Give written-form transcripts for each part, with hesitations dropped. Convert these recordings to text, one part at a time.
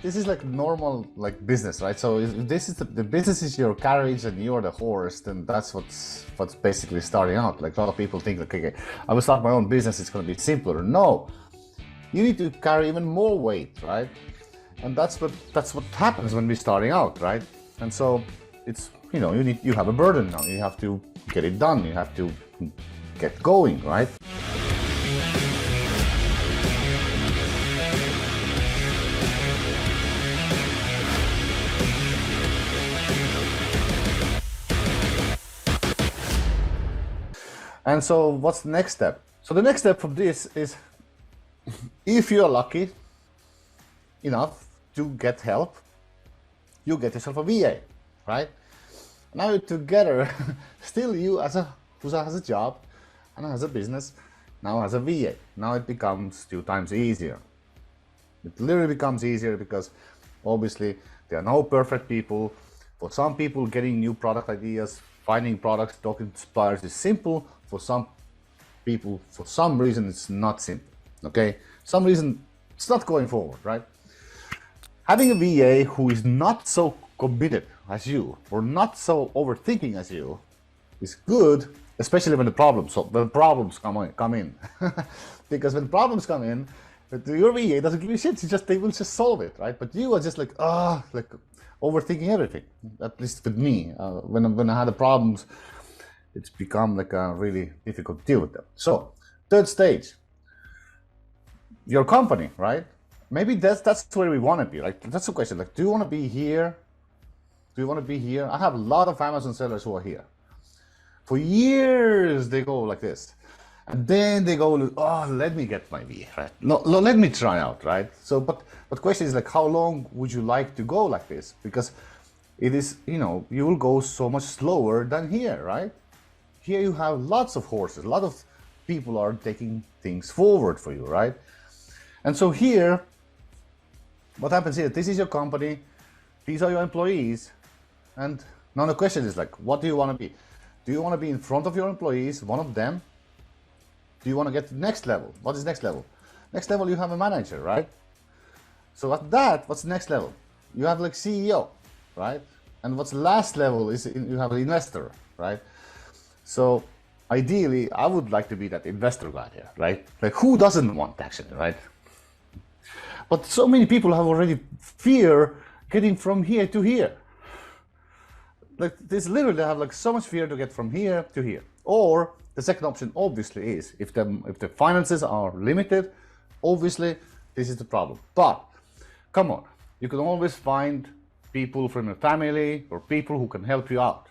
this is like normal like business, right? So if this is the business is your carriage and you're the horse, then that's what's basically starting out. Like a lot of people think like, okay, I will start my own business, it's going to be simpler. No, you need to carry even more weight, right? And that's what happens when we're starting out, right? And so it's, you know, you have a burden now. You have to get it done. You have to get going, right? And so what's the next step? So the next step from this is, if you're lucky enough to get help, you get yourself a VA, right? Now you're together, still you who has a job and has a business, now has a VA. Now it becomes 2 times easier. It literally becomes easier because obviously there are no perfect people. For some people, getting new product ideas, finding products, talking to suppliers is simple. For some people, for some reason, it's not simple, okay? Some reason it's not going forward, right? Having a VA who is not so committed as you, or not so overthinking as you, is good, especially when the problems come in. Because when problems come in, your VA doesn't give you shit, they will just solve it, right? But you are just like, like overthinking everything, at least with me. When I had the problems, it's become like a really difficult to deal with them. So, third stage, your company, right? Maybe that's where we want to be. Like, that's the question. Like, do you want to be here? Do you want to be here? I have a lot of Amazon sellers who are here. For years, they go like this. And then they go, oh, let me get my VA, right? No, let me try out, right? So, but the question is like, how long would you like to go like this? Because it is, you know, you will go so much slower than here, right? Here you have lots of horses, a lot of people are taking things forward for you, right? And so here, what happens here, this is your company, these are your employees, and now the question is like, what do you want to be? Do you want to be in front of your employees, one of them? Do you want to get to the next level? What is next level? Next level, you have a manager, right? So at that, what's the next level? You have like CEO, right? And what's the last level is you have an investor, right? So ideally, I would like to be that investor guy here, right? Like, who doesn't want actually, right? But so many people have already fear getting from here to here. Like, this literally have like so much fear to get from here to here. Or the second option obviously is, if the finances are limited, obviously this is the problem. But come on, you can always find people from your family or people who can help you out.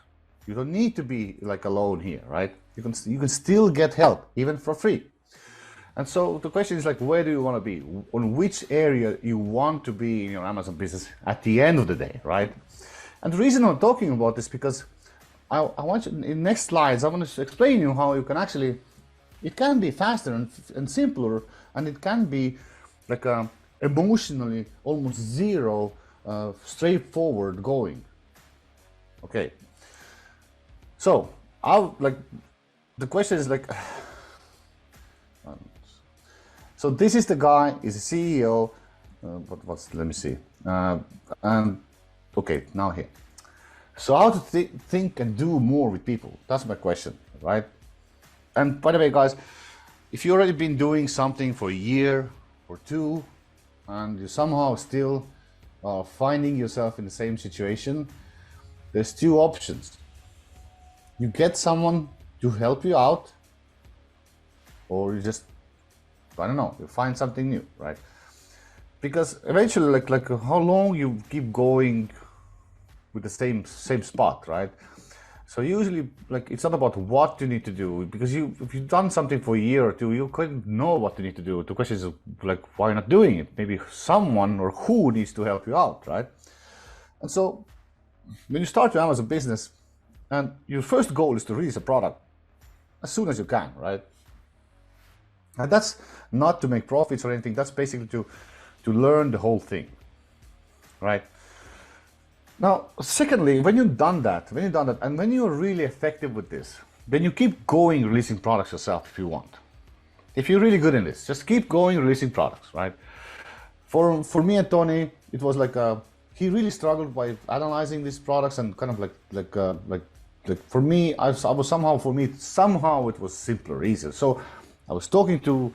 You don't need to be like alone here, right? You can still get help, even for free. And so the question is like, where do you want to be? On which area you want to be in your Amazon business at the end of the day, right? And the reason I'm talking about this because I want you, in the next slides, I want to explain you how you can actually, it can be faster and simpler, and it can be like a emotionally almost zero, straightforward going. Okay. So, the question is like, so this is the guy, is a CEO, let me see, and okay, now here. So how to think and do more with people, that's my question, right? And by the way, guys, if you've already been doing something for a year or two, and you somehow still are finding yourself in the same situation, there's 2 options. You get someone to help you out, or you just, I don't know, you find something new, right? Because eventually, like how long you keep going with the same spot, right? So usually, like, it's not about what you need to do, because if you've done something for a year or two, you couldn't know what you need to do. The question is like, why not doing it? Maybe someone or who needs to help you out, right? And so when you start your Amazon business, and your first goal is to release a product as soon as you can, right? And that's not to make profits or anything. That's basically to learn the whole thing, right? Now, secondly, when you've done that, and when you're really effective with this, then you keep going releasing products yourself if you want. If you're really good in this, just keep going releasing products, right? For me and Tony, it was like he really struggled by analyzing these products and kind of like for me, I was somehow it was simpler, easier. So I was talking to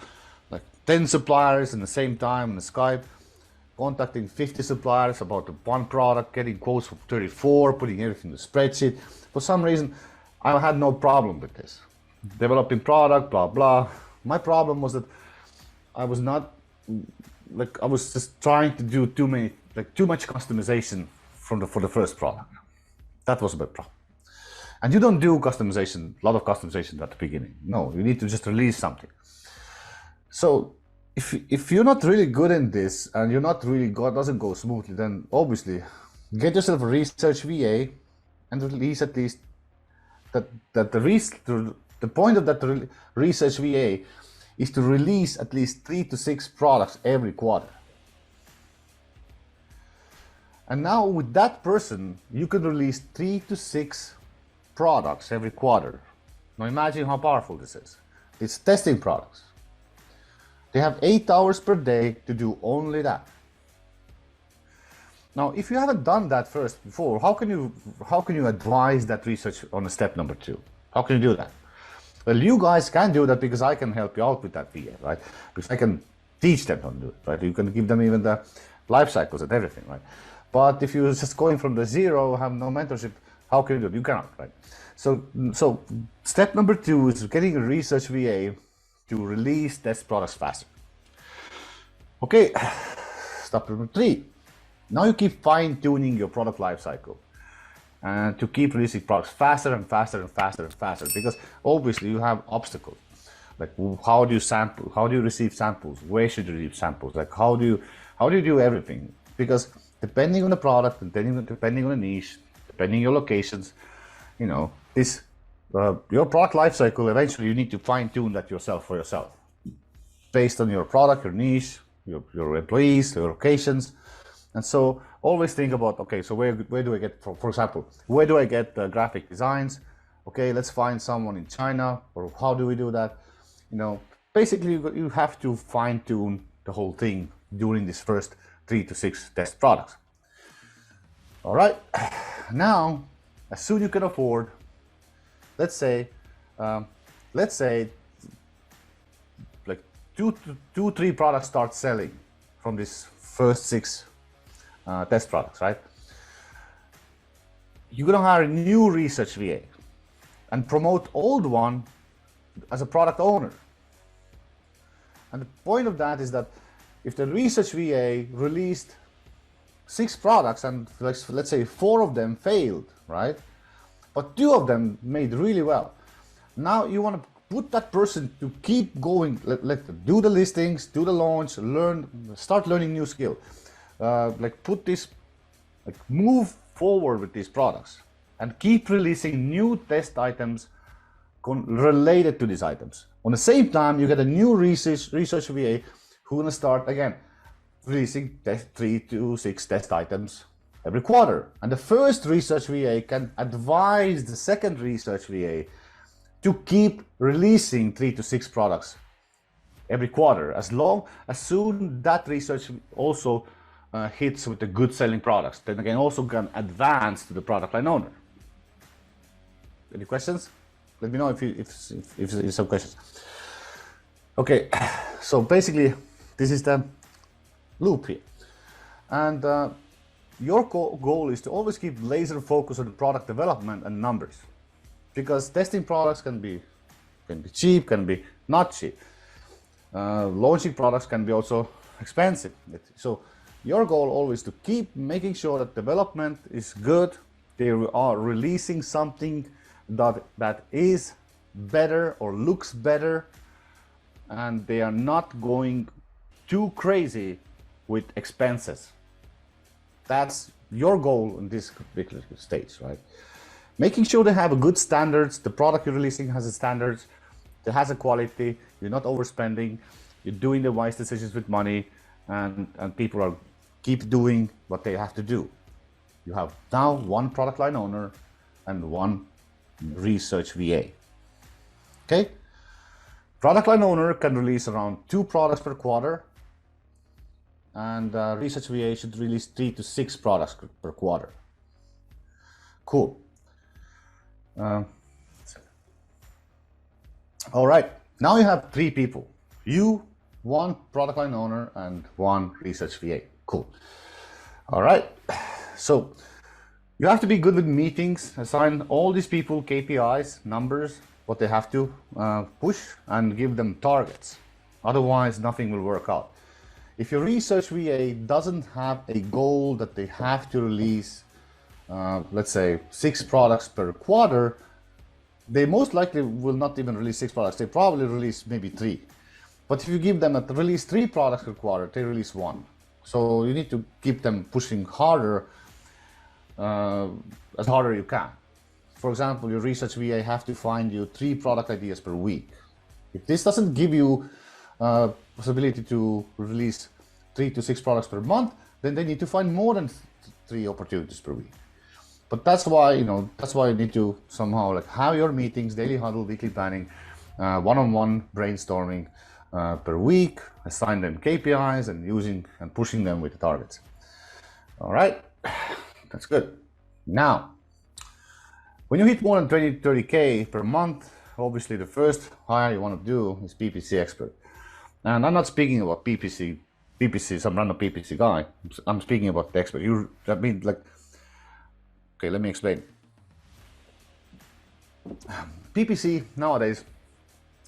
like 10 suppliers in the same time on the Skype, contacting 50 suppliers about the one product, getting quotes for 34, putting everything in the spreadsheet. For some reason, I had no problem with this. Developing product, blah, blah. My problem was that I was not, I was just trying to do too much customization for the first product. That was a big problem. And you don't do customization, a lot of customization at the beginning. No, you need to just release something. So if you're not really good in this and you're not really doesn't go smoothly, then obviously get yourself a research VA and release at least the point of that research VA is to release at least 3 to 6 products every quarter. And now with that person, you can release 3 to 6 products every quarter. Now imagine how powerful this is. It's testing products. They have 8 hours per day to do only that. Now, if you haven't done that first before, how can you advise that research on step number 2? How can you do that? Well, you guys can do that because I can help you out with that VA, right? Because I can teach them how to do it, right? You can give them even the life cycles and everything, right? But if you're just going from the zero, have no mentorship, how can you do it? You cannot, right? So step number 2 is getting a research VA to release test products faster. Okay, step number 3. Now you keep fine-tuning your product lifecycle and to keep releasing products faster and faster and faster and faster, because obviously you have obstacles. Like how do you sample? How do you receive samples? Where should you receive samples? Like how do you do everything? Because depending on the product, depending on the niche, depending on your locations, you know, your product lifecycle, eventually you need to fine-tune that for yourself, based on your product, your niche, your employees, your locations. And so always think about, okay, so where do I get, for example, where do I get graphic designs? Okay, let's find someone in China, or how do we do that? You know, basically you have to fine-tune the whole thing during this first 3 to 6 test products. All right, now, as soon as you can afford, let's say like 2-3 products start selling from this first 6 test products, right? You're gonna hire a new research VA and promote old one as a product owner. And the point of that is that if the research VA released 6 products and let's say 4 of them failed, right? But 2 of them made really well. Now you want to put that person to keep going, do the listings, do the launch, start learning new skill. Move forward with these products and keep releasing new test items related to these items. On the same time, you get a new research VA who gonna start again releasing 3 to 6 test items every quarter. And the first research VA can advise the second research VA to keep releasing 3 to 6 products every quarter, as soon that research also hits with the good selling products. Then again, also can advance to the product line owner. Any questions? Let me know if you some questions. Okay, so basically this is the loop here, and your goal is to always keep laser focus on the product development and numbers, because testing products can be cheap, can be not cheap. Launching products can be also expensive. So your goal always to keep making sure that development is good. They are releasing something that is better or looks better, and they are not going too crazy with expenses. That's your goal in this particular stage, right? Making sure they have a good standards, the product you're releasing has a standards, it has a quality, you're not overspending, you're doing the wise decisions with money, and people are keep doing what they have to do. You have now one product line owner and one research VA. Okay? Product line owner can release around 2 products per quarter. and research VA should release 3 to 6 products per quarter. Cool. All right, now you have 3 people. You, 1 product line owner, and 1 research VA. Cool. All right, so you have to be good with meetings, assign all these people KPIs, numbers, what they have to push, and give them targets. Otherwise, nothing will work out. If your research VA doesn't have a goal that they have to release, let's say 6 products per quarter, they most likely will not even release 6 products. They probably release maybe 3. But if you give them a release 3 products per quarter, they release 1. So you need to keep them pushing harder, as harder you can. For example, your research VA have to find you 3 product ideas per week. If this doesn't give you possibility to release 3 to 6 products per month, then they need to find more than 3 opportunities per week. But that's why, you need to somehow like have your meetings, daily huddle, weekly planning, one-on-one brainstorming per week, assign them KPIs and using and pushing them with the targets. All right, that's good. Now, when you hit more than 30K per month, obviously the first hire you want to do is PPC expert. And I'm not speaking about PPC, some random PPC guy. I'm speaking about the expert. Okay, let me explain. PPC nowadays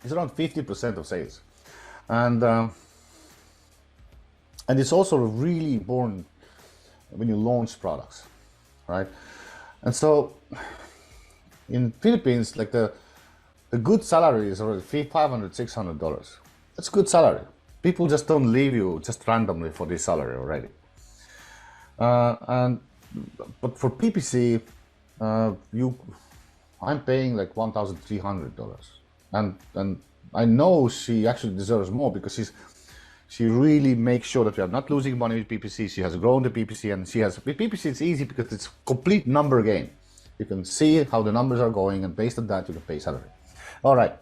is around 50% of sales. And it's also really important when you launch products, right? And so in Philippines, like the good salary is already $500, $600. That's good salary. People just don't leave you just randomly for this salary already. But for PPC, I'm paying like $1,300, and I know she actually deserves more because she really makes sure that we are not losing money with PPC. She has grown the PPC, and with PPC it's easy because it's complete number game. You can see how the numbers are going, and based on that you can pay salary. All right,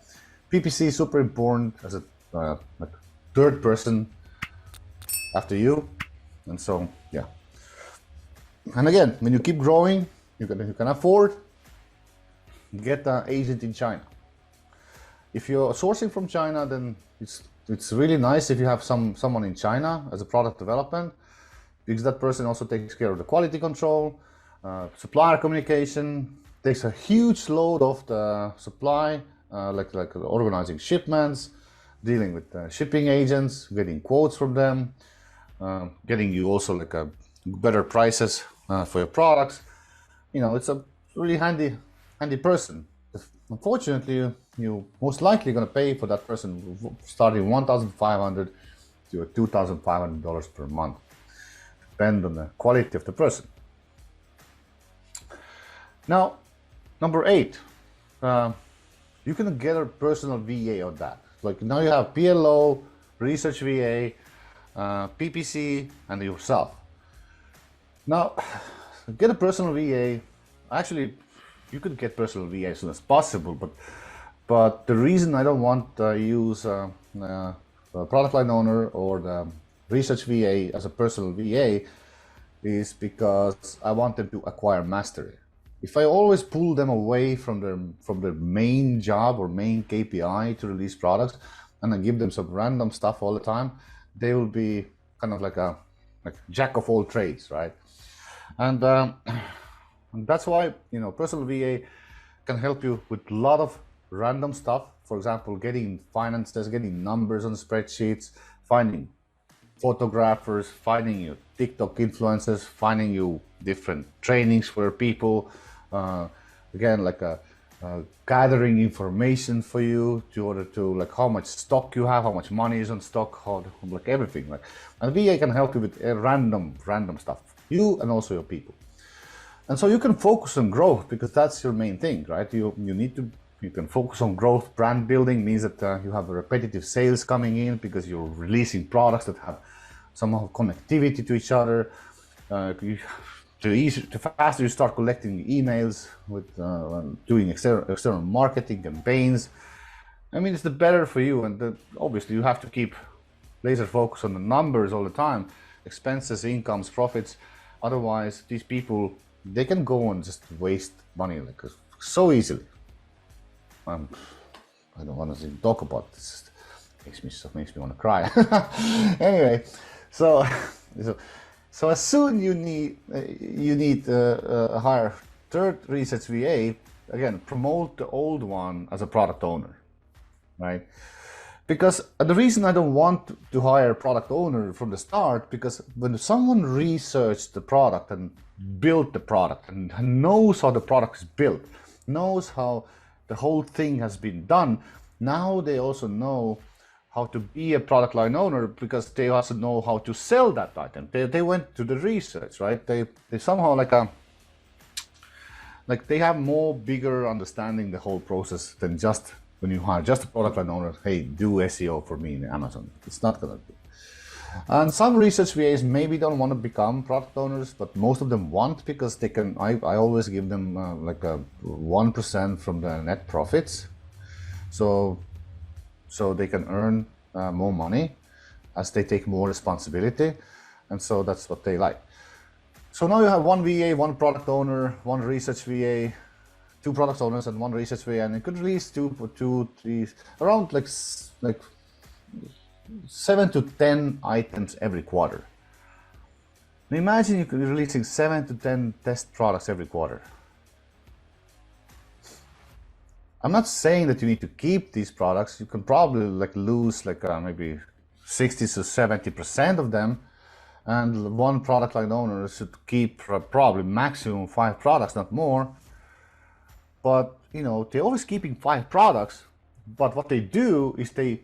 PPC is super important as a like third person after you, and so yeah. And again, when you keep growing, you can afford, get an agent in China. If you're sourcing from China, then it's really nice if you have someone in China as a product development, because that person also takes care of the quality control, supplier communication, takes a huge load of the supply, like organizing shipments, dealing with shipping agents, getting quotes from them, getting you also like a better prices for your products. It's a really handy person. Unfortunately, you most likely going to pay for that person starting $1,500 to $2,500 per month, depend on the quality of the person. Now, number 8, you can get a personal VA on that. Like now you have PLO, research VA, PPC, and yourself. Now, get a personal VA. Actually, you could get personal VA as soon as possible, but the reason I don't want to use a product line owner or the research VA as a personal VA is because I want them to acquire mastery. If I always pull them away from their main job or main KPI to release products, and I give them some random stuff all the time, they will be kind of like a jack of all trades, right? And that's why personal VA can help you with a lot of random stuff. For example, getting finances, getting numbers on spreadsheets, finding photographers, finding you TikTok influencers, finding you different trainings for people. Again, like gathering information for you in order to like how much stock you have, how much money is on stock, like everything. Like, and VA can help you with random stuff. You and also your people. And so you can focus on growth because that's your main thing, right? You can focus on growth. Brand building means that you have a repetitive sales coming in because you're releasing products that have somehow connectivity to each other. The faster you start collecting emails with doing external marketing campaigns, it's the better for you. And obviously you have to keep laser focus on the numbers all the time, expenses, incomes, profits. Otherwise, these people, they can go and just waste money like so easily. I don't want to even talk about this. Makes me want to cry. Anyway, so as soon you need hire third research VA, again, promote the old one as a product owner, right? Because the reason I don't want to hire a product owner from the start, because when someone researched the product and built the product and knows how the product is built, knows how the whole thing has been done, now they also know how to be a product line owner, because they also know how to sell that item. They went to the research, right? They somehow like they have more bigger understanding the whole process than just when you hire just a product line owner. Hey, do SEO for me in Amazon. It's not gonna do. And some research VAs maybe don't want to become product owners, but most of them want, because they can. I always give them like a 1% from the net profits, so they can earn more money as they take more responsibility, and so that's what they like. So now you have one VA, one product owner, one research VA, two product owners, and one research VA, and you could release around like 7 to 10 items every quarter. Now imagine you could be releasing 7 to 10 test products every quarter. I'm not saying that you need to keep these products. You can probably like lose like maybe 60 to 70% of them, and one product line owner should keep probably maximum 5 products, not more. But you know, they're always keeping 5 products, but what they do is they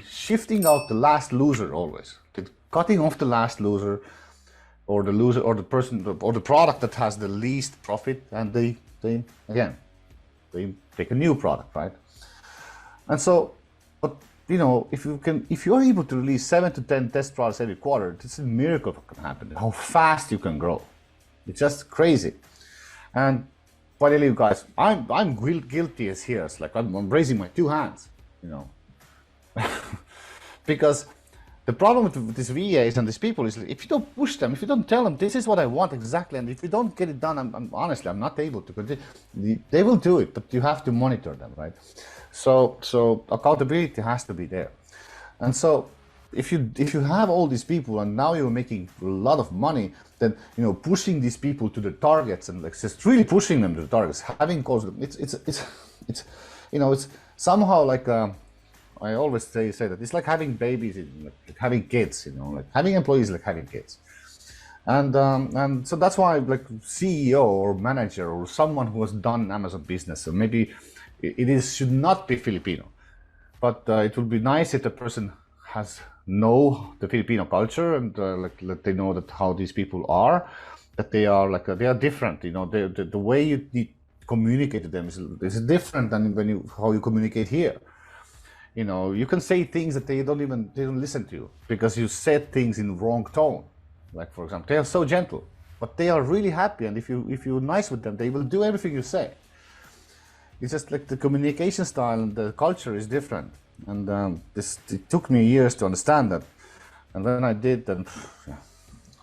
shifting out the last loser always. They're cutting off the last loser, or the loser, or the person, or the product that has the least profit, and they take a new product, right? And so, but you know, if you're able to release 7 to 10 test products every quarter, it's a miracle what can happen. How fast you can grow, it's just crazy. And finally, you guys, I'm guilty as here. It's like I'm raising my 2 hands, you know, because the problem with these VAs and these people is, if you don't push them, if you don't tell them this is what I want exactly, and if you don't get it done, I'm honestly, I'm not able to continue. They will do it, but you have to monitor them, right? So accountability has to be there. And so if you have all these people and now you're making a lot of money, then you know, pushing these people to the targets and like just really pushing them to the targets, having caused them, it's you know, it's somehow like I always say that it's like having babies, like having kids, you know, like having employees, like having kids. And so that's why, like, CEO or manager or someone who has done Amazon business, so maybe should not be Filipino, but it would be nice if the person has know the Filipino culture, and like they know that how these people are, that they are like they are different. You know, the way you communicate to them is different than how you communicate here. You know, you can say things that they don't listen to you because you said things in wrong tone. Like, for example, they are so gentle, but they are really happy, and if you're nice with them, they will do everything you say. It's just like the communication style and the culture is different, and it took me years to understand that, and then I did, and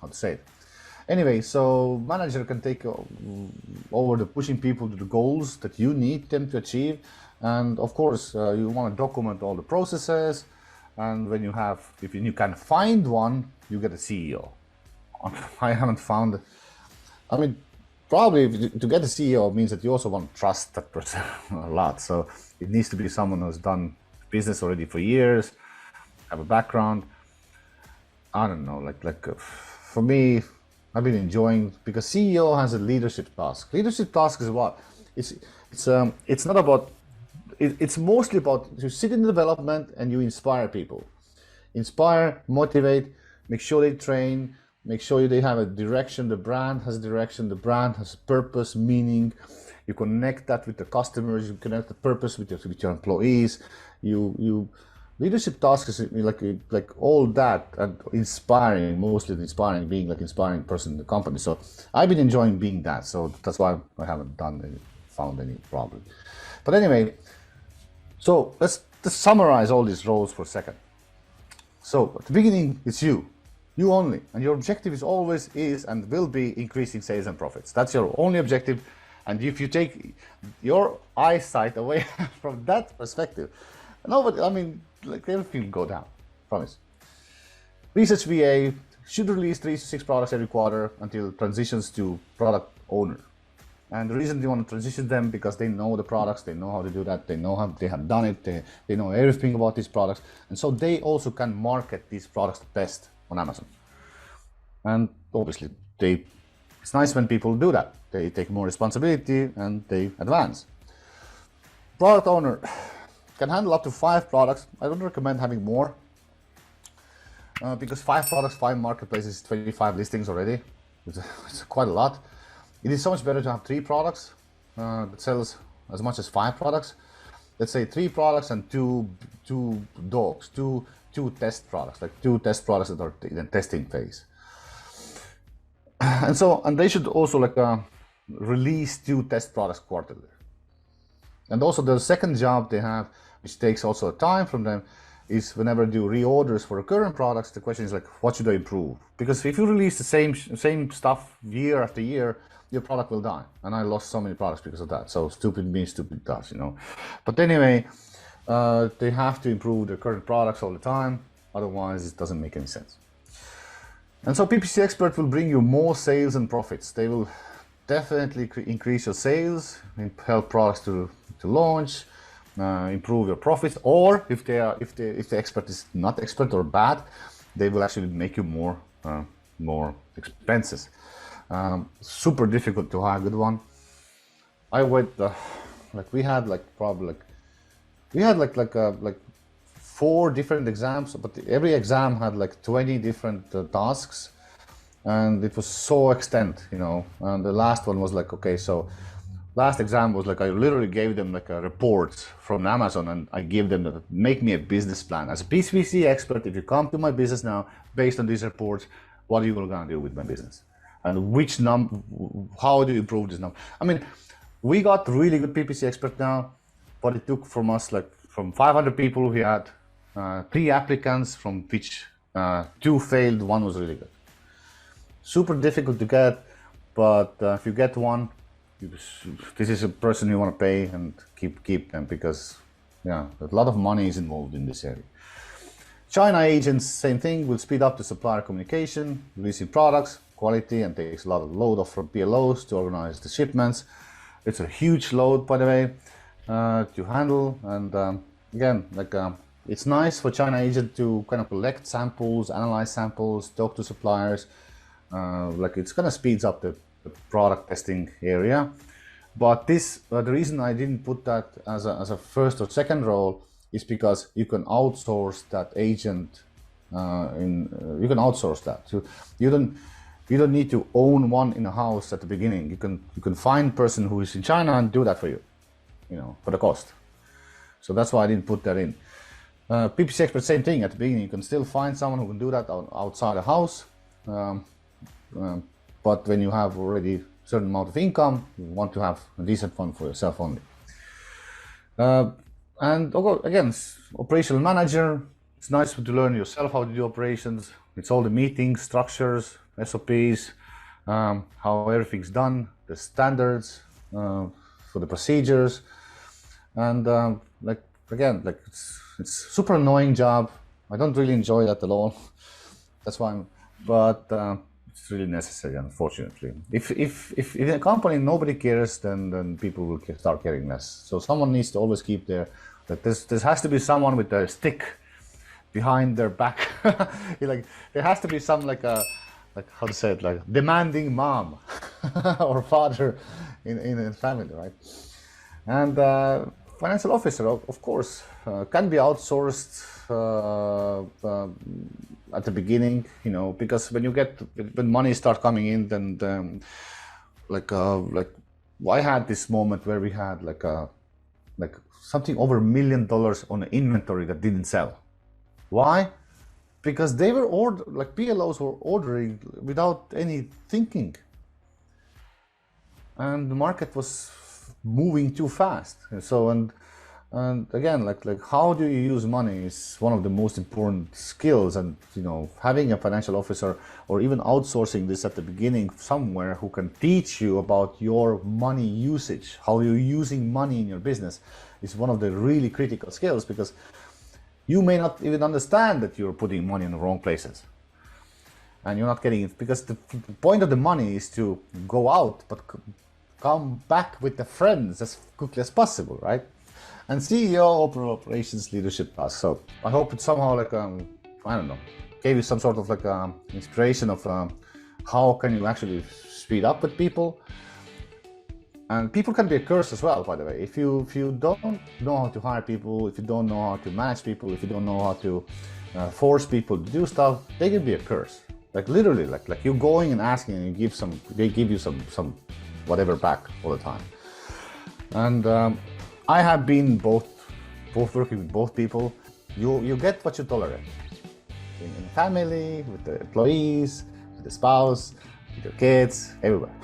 how to say it. Anyway, so manager can take over the pushing people to the goals that you need them to achieve. And of course, you want to document all the processes. And when if you can find one, you get a CEO. I haven't found, I mean, probably to get a CEO means that you also want to trust that person a lot. So it needs to be someone who's done business already for years, have a background. I don't know, for me, I've been enjoying, because CEO has a leadership task. Leadership task is what? It's not about. It's mostly about you sit in development and you inspire people. Inspire, motivate, make sure they train, make sure they have a direction, the brand has direction, the brand has purpose, meaning. You connect that with the customers, you connect the purpose with your employees. Leadership tasks is like all that, and inspiring, mostly inspiring, being like inspiring person in the company. So I've been enjoying being that. So that's why I haven't found any problem. But anyway, so let's summarize all these roles for a second. So at the beginning, it's you. You only, and your objective is always and will be increasing sales and profits. That's your only objective. And if you take your eyesight away from that perspective, nobody, I mean, like everything will go down, promise. Research VA should release 3 to 6 products every quarter until transitions to product owner. And the reason they want to transition them because they know the products, they know how to do that, they know how they have done it, they know everything about these products, and so they also can market these products best on Amazon. And obviously, it's nice when people do that. They take more responsibility and they advance. Product owner can handle up to 5 products. I don't recommend having more because 5 products, 5 marketplaces, 25 listings already. It's quite a lot. It is so much better to have 3 products that sells as much as 5 products. Let's say 3 products and two dogs, two test products, like 2 test products that are in the testing phase. And they should also release 2 test products quarterly. And also the second job they have, which takes also time from them, is whenever they do reorders for current products, the question is like, what should I improve? Because if you release the same stuff year after year, your product will die. And I lost so many products because of that. So stupid means stupid does, you know. But anyway, they have to improve their current products all the time. Otherwise, it doesn't make any sense. And so PPC Expert will bring you more sales and profits. They will definitely increase your sales, help products to launch, improve your profits, or if the expert is not expert or bad, they will actually make you more expenses. Super difficult to hire a good one. I went we had 4 different exams, but every exam had 20 different tasks, and it was so extent, you know. And the last one was okay, so last exam was I literally gave them a report from Amazon, and I gave them make me a business plan. As a PPC expert, if you come to my business now, based on these reports, what are you gonna do with my business? And how do you improve this number? I mean, we got really good PPC expert now, but it took from us from 500 people, we had 3 applicants, from which 2 failed, 1 was really good. Super difficult to get, but if you get one, this is a person you want to pay and keep them, because yeah, a lot of money is involved in this area. China agents, same thing, will speed up the supplier communication, releasing products, quality, and takes a lot of load off from PLOs to organize the shipments. It's a huge load, by the way, to handle. And again, it's nice for China agent to kind of collect samples, analyze samples, talk to suppliers. It's kind of speeds up the product testing area. But the reason I didn't put that as a first or second role is because you can outsource that agent. You can outsource that. So you don't need to own one in a house at the beginning. You can find a person who is in China and do that for you, you know, for the cost. So that's why I didn't put that in. PPC Expert, same thing at the beginning. You can still find someone who can do that outside the house. But when you have already a certain amount of income, you want to have a decent fund for yourself only. And again, operational manager, it's nice to learn yourself how to do operations. It's all the meetings, structures, SOPs, how everything's done, the standards for the procedures. And it's super annoying job. I don't really enjoy that at all. That's why it's really necessary, unfortunately. If in a company nobody cares, then people will start caring less. So someone needs to always keep there has to be someone with a stick behind their back. There has to be some how to say it, demanding mom or father in a family, right? And financial officer, of course, can be outsourced at the beginning, you know, because when money starts coming in, then I had this moment where we had something over $1 million on an inventory that didn't sell. Why? Because they were PLOs were ordering without any thinking, and the market was moving too fast. And And again, like how do you use money is one of the most important skills. And having a financial officer or even outsourcing this at the beginning somewhere who can teach you about your money usage, how you're using money in your business, is one of the really critical skills, because you may not even understand that you're putting money in the wrong places. And you're not getting it, because the point of the money is to go out, but come back with the friends as quickly as possible, right? And CEO operations leadership task. So I hope it somehow like I don't know, gave you some sort of like inspiration of how can you actually speed up with people. And people can be a curse as well, by the way. If you don't know how to hire people, if you don't know how to manage people, if you don't know how to force people to do stuff, they can be a curse. Like literally, like you're going and asking, and they give you some whatever back all the time. And I have been both working with both people. You get what you tolerate. In family, with the employees, with the spouse, with your kids, everywhere.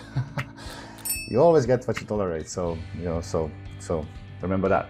You always get what you tolerate. So so remember that.